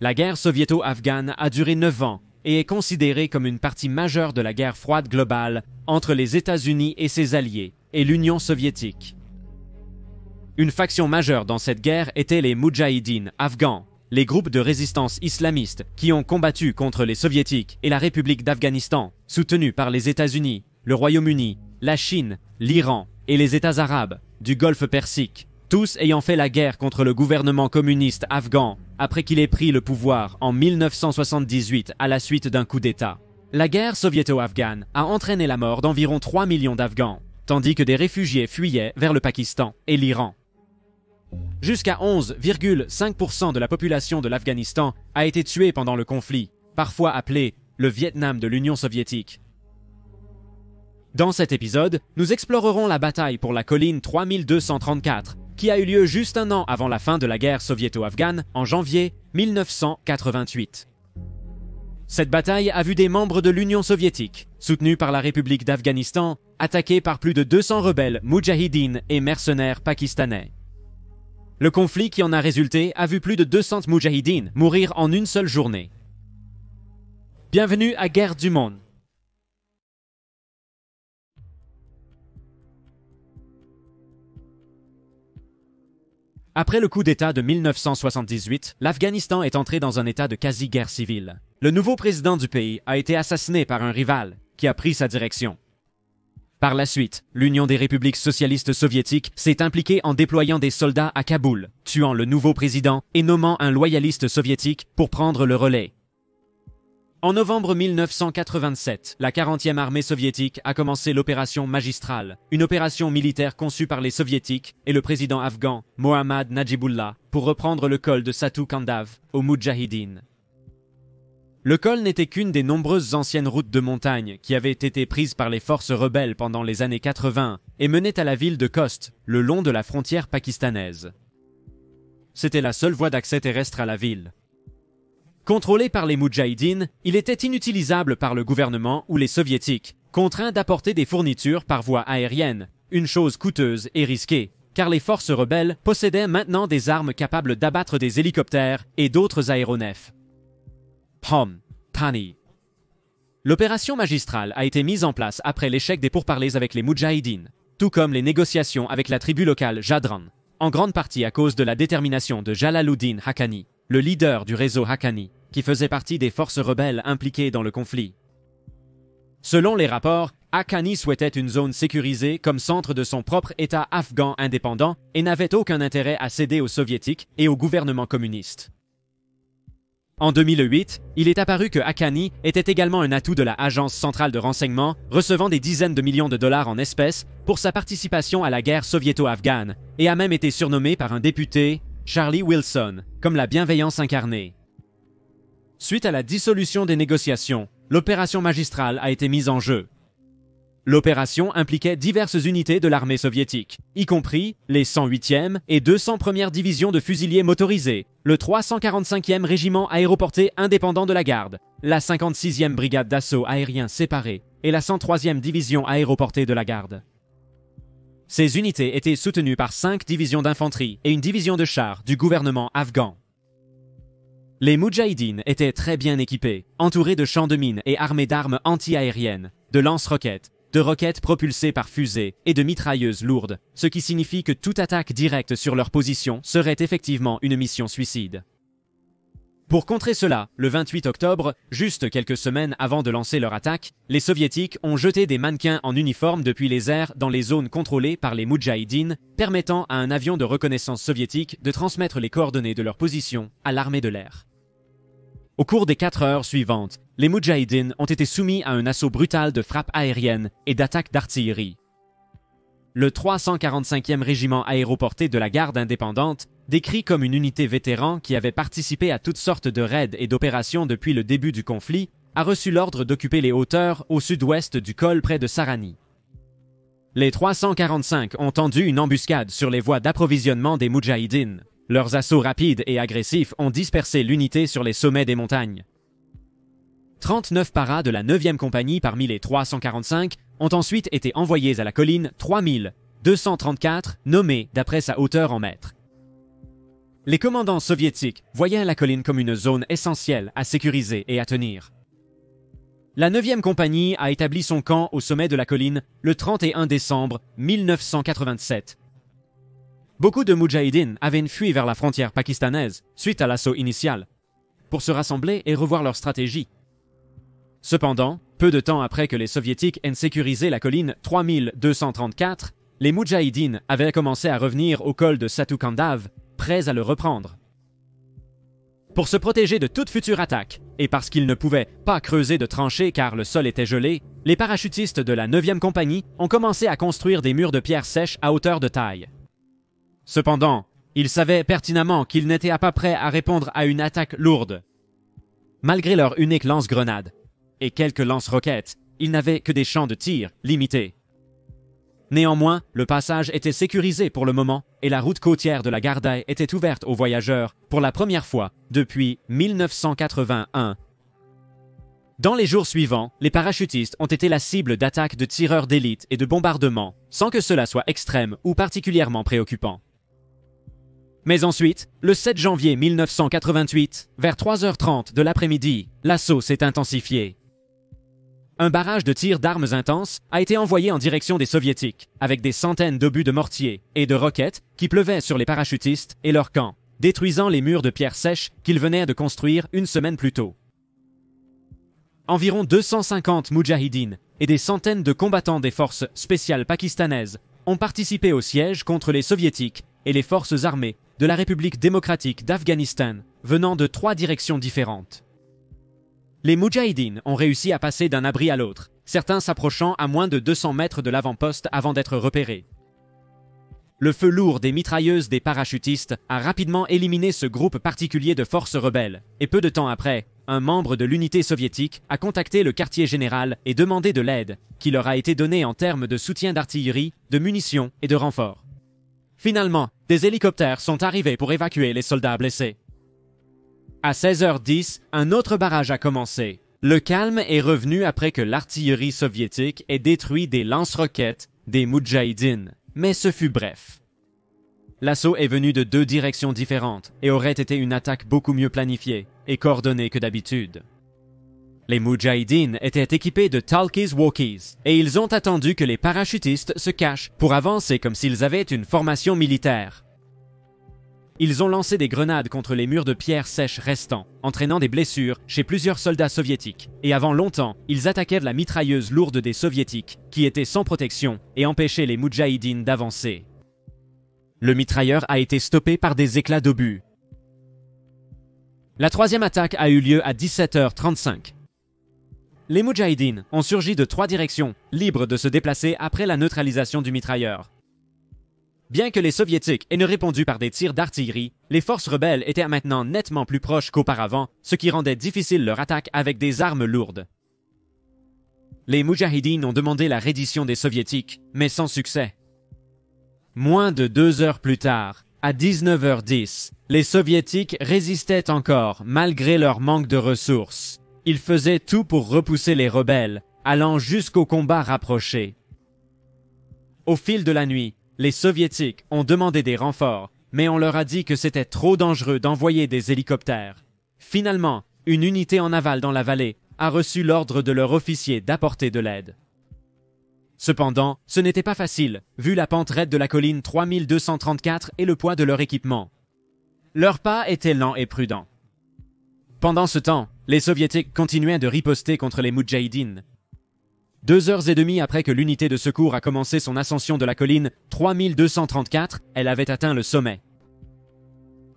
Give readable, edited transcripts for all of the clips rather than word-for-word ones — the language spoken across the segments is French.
La guerre soviéto-afghane a duré 9 ans et est considérée comme une partie majeure de la guerre froide globale entre les États-Unis et ses alliés et l'Union soviétique. Une faction majeure dans cette guerre était les Moudjahidines afghans, les groupes de résistance islamistes qui ont combattu contre les soviétiques et la République d'Afghanistan, soutenus par les États-Unis, le Royaume-Uni, la Chine, l'Iran et les États arabes du Golfe Persique, tous ayant fait la guerre contre le gouvernement communiste afghan après qu'il ait pris le pouvoir en 1978 à la suite d'un coup d'État. La guerre soviéto-afghane a entraîné la mort d'environ 3 millions d'Afghans, tandis que des réfugiés fuyaient vers le Pakistan et l'Iran. Jusqu'à 11,5% de la population de l'Afghanistan a été tuée pendant le conflit, parfois appelé le Vietnam de l'Union soviétique. Dans cet épisode, nous explorerons la bataille pour la colline 3234, qui a eu lieu juste un an avant la fin de la guerre soviéto-afghane en janvier 1988. Cette bataille a vu des membres de l'Union soviétique, soutenus par la République d'Afghanistan, attaqués par plus de 200 rebelles moudjahidines et mercenaires pakistanais. Le conflit qui en a résulté a vu plus de 200 moudjahidines mourir en une seule journée. Bienvenue à Guerre du Monde. Après le coup d'État de 1978, l'Afghanistan est entré dans un état de quasi-guerre civile. Le nouveau président du pays a été assassiné par un rival qui a pris sa direction. Par la suite, l'Union des républiques socialistes soviétiques s'est impliquée en déployant des soldats à Kaboul, tuant le nouveau président et nommant un loyaliste soviétique pour prendre le relais. En novembre 1987, la 40e armée soviétique a commencé l'opération Magistrale, une opération militaire conçue par les soviétiques et le président afghan Mohammad Najibullah pour reprendre le col de Satu Kandav aux Moudjahidines. Le col n'était qu'une des nombreuses anciennes routes de montagne qui avaient été prises par les forces rebelles pendant les années 80 et menaient à la ville de Khost, le long de la frontière pakistanaise. C'était la seule voie d'accès terrestre à la ville. Contrôlé par les Moudjahidines, il était inutilisable par le gouvernement ou les soviétiques, contraints d'apporter des fournitures par voie aérienne, une chose coûteuse et risquée, car les forces rebelles possédaient maintenant des armes capables d'abattre des hélicoptères et d'autres aéronefs. Tani. L'opération magistrale a été mise en place après l'échec des pourparlers avec les Moudjahidines, tout comme les négociations avec la tribu locale Jadran, en grande partie à cause de la détermination de Jalaluddin Haqqani, le leader du réseau Haqqani, qui faisait partie des forces rebelles impliquées dans le conflit. Selon les rapports, Haqqani souhaitait une zone sécurisée comme centre de son propre État afghan indépendant et n'avait aucun intérêt à céder aux soviétiques et au gouvernement communiste. En 2008, il est apparu que Haqqani était également un atout de la Agence centrale de renseignement, recevant des dizaines de millions de dollars en espèces pour sa participation à la guerre soviéto-afghane, et a même été surnommé par un député, Charlie Wilson, comme la bienveillance incarnée. Suite à la dissolution des négociations, l'opération magistrale a été mise en jeu. L'opération impliquait diverses unités de l'armée soviétique, y compris les 108e et 201e divisions de fusiliers motorisés, le 345e régiment aéroporté indépendant de la garde, la 56e brigade d'assaut aérien séparée et la 103e division aéroportée de la garde. Ces unités étaient soutenues par 5 divisions d'infanterie et une division de chars du gouvernement afghan. Les Moudjahidines étaient très bien équipés, entourés de champs de mines et armés d'armes anti-aériennes, de lance-roquettes, de roquettes propulsées par fusées et de mitrailleuses lourdes, ce qui signifie que toute attaque directe sur leur position serait effectivement une mission suicide. Pour contrer cela, le 28 octobre, juste quelques semaines avant de lancer leur attaque, les soviétiques ont jeté des mannequins en uniforme depuis les airs dans les zones contrôlées par les Moudjahidines, permettant à un avion de reconnaissance soviétique de transmettre les coordonnées de leur position à l'armée de l'air. Au cours des 4 heures suivantes, les Moudjahidines ont été soumis à un assaut brutal de frappes aériennes et d'attaques d'artillerie. Le 345e régiment aéroporté de la garde indépendante, décrit comme une unité vétéran qui avait participé à toutes sortes de raids et d'opérations depuis le début du conflit, a reçu l'ordre d'occuper les hauteurs au sud-ouest du col près de Sarani. Les 345 ont tendu une embuscade sur les voies d'approvisionnement des Moudjahidines. Leurs assauts rapides et agressifs ont dispersé l'unité sur les sommets des montagnes. 39 paras de la 9e compagnie parmi les 345 ont ensuite été envoyés à la colline 3234, nommée d'après sa hauteur en mètres. Les commandants soviétiques voyaient la colline comme une zone essentielle à sécuriser et à tenir. La 9e compagnie a établi son camp au sommet de la colline le 31 décembre 1987. Beaucoup de Moudjahidines avaient fui vers la frontière pakistanaise suite à l'assaut initial, pour se rassembler et revoir leur stratégie. Cependant, peu de temps après que les Soviétiques aient sécurisé la colline 3234, les Moudjahidines avaient commencé à revenir au col de Satu Kandav, prêts à le reprendre. Pour se protéger de toute future attaque, et parce qu'ils ne pouvaient pas creuser de tranchées car le sol était gelé, les parachutistes de la 9e compagnie ont commencé à construire des murs de pierre sèche à hauteur de taille. Cependant, ils savaient pertinemment qu'ils n'étaient pas prêts à répondre à une attaque lourde. Malgré leur unique lance-grenade et quelques lance-roquettes, ils n'avaient que des champs de tir limités. Néanmoins, le passage était sécurisé pour le moment et la route côtière de la Gardaï était ouverte aux voyageurs pour la première fois depuis 1981. Dans les jours suivants, les parachutistes ont été la cible d'attaques de tireurs d'élite et de bombardements, sans que cela soit extrême ou particulièrement préoccupant. Mais ensuite, le 7 janvier 1988, vers 3h30 de l'après-midi, l'assaut s'est intensifié. Un barrage de tirs d'armes intenses a été envoyé en direction des Soviétiques, avec des centaines d'obus de mortier et de roquettes qui pleuvaient sur les parachutistes et leur camp, détruisant les murs de pierre sèche qu'ils venaient de construire une semaine plus tôt. Environ 250 Moudjahidines et des centaines de combattants des forces spéciales pakistanaises ont participé au siège contre les Soviétiques et les forces armées de la République démocratique d'Afghanistan, venant de 3 directions différentes. Les Moudjahidines ont réussi à passer d'un abri à l'autre, certains s'approchant à moins de 200 mètres de l'avant-poste avant d'être repérés. Le feu lourd des mitrailleuses des parachutistes a rapidement éliminé ce groupe particulier de forces rebelles, et peu de temps après, un membre de l'unité soviétique a contacté le quartier général et demandé de l'aide, qui leur a été donnée en termes de soutien d'artillerie, de munitions et de renforts. Finalement, des hélicoptères sont arrivés pour évacuer les soldats blessés. À 16h10, un autre barrage a commencé. Le calme est revenu après que l'artillerie soviétique ait détruit des lance-roquettes des Moudjahidines, mais ce fut bref. L'assaut est venu de 2 directions différentes et aurait été une attaque beaucoup mieux planifiée et coordonnée que d'habitude. Les Moudjahidines étaient équipés de talkies-walkies et ils ont attendu que les parachutistes se cachent pour avancer comme s'ils avaient une formation militaire. Ils ont lancé des grenades contre les murs de pierre sèche restants, entraînant des blessures chez plusieurs soldats soviétiques. Et avant longtemps, ils attaquaient la mitrailleuse lourde des soviétiques, qui était sans protection, et empêchaient les Moudjahidines d'avancer. Le mitrailleur a été stoppé par des éclats d'obus. La 3e attaque a eu lieu à 17h35. Les Moudjahidines ont surgi de 3 directions, libres de se déplacer après la neutralisation du mitrailleur. Bien que les Soviétiques aient répondu par des tirs d'artillerie, les forces rebelles étaient maintenant nettement plus proches qu'auparavant, ce qui rendait difficile leur attaque avec des armes lourdes. Les Moudjahidines ont demandé la reddition des Soviétiques, mais sans succès. Moins de 2 heures plus tard, à 19h10, les Soviétiques résistaient encore malgré leur manque de ressources. Ils faisaient tout pour repousser les rebelles, allant jusqu'au combat rapproché. Au fil de la nuit, les Soviétiques ont demandé des renforts, mais on leur a dit que c'était trop dangereux d'envoyer des hélicoptères. Finalement, une unité en aval dans la vallée a reçu l'ordre de leur officier d'apporter de l'aide. Cependant, ce n'était pas facile, vu la pente raide de la colline 3234 et le poids de leur équipement. Leur pas était lent et prudent. Pendant ce temps, les Soviétiques continuaient de riposter contre les Moudjahidines. 2h30 après que l'unité de secours a commencé son ascension de la colline 3234, elle avait atteint le sommet.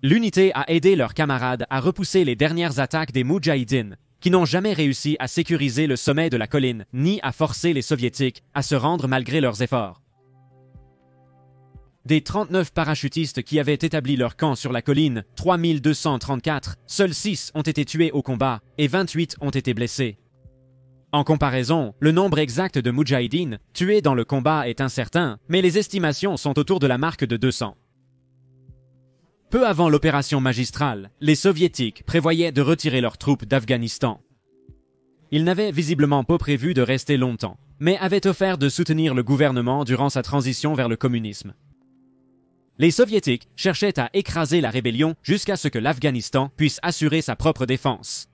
L'unité a aidé leurs camarades à repousser les dernières attaques des Moudjahidines, qui n'ont jamais réussi à sécuriser le sommet de la colline, ni à forcer les Soviétiques à se rendre malgré leurs efforts. Des 39 parachutistes qui avaient établi leur camp sur la colline 3234, seuls 6 ont été tués au combat et 28 ont été blessés. En comparaison, le nombre exact de Moudjahidines tués dans le combat est incertain, mais les estimations sont autour de la marque de 200. Peu avant l'opération magistrale, les Soviétiques prévoyaient de retirer leurs troupes d'Afghanistan. Ils n'avaient visiblement pas prévu de rester longtemps, mais avaient offert de soutenir le gouvernement durant sa transition vers le communisme. Les Soviétiques cherchaient à écraser la rébellion jusqu'à ce que l'Afghanistan puisse assurer sa propre défense.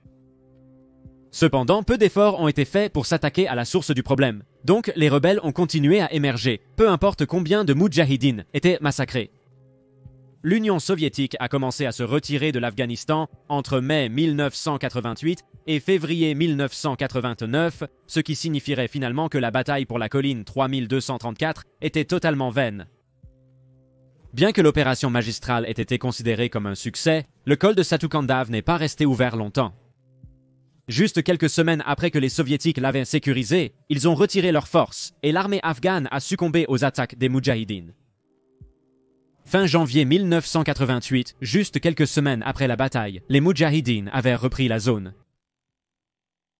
Cependant, peu d'efforts ont été faits pour s'attaquer à la source du problème. Donc, les rebelles ont continué à émerger, peu importe combien de Moudjahidines étaient massacrés. L'Union soviétique a commencé à se retirer de l'Afghanistan entre mai 1988 et février 1989, ce qui signifierait finalement que la bataille pour la colline 3234 était totalement vaine. Bien que l'opération magistrale ait été considérée comme un succès, le col de Satukandav n'est pas resté ouvert longtemps. Juste quelques semaines après que les Soviétiques l'avaient sécurisé, ils ont retiré leurs forces et l'armée afghane a succombé aux attaques des Moudjahidines. Fin janvier 1988, juste quelques semaines après la bataille, les Moudjahidines avaient repris la zone.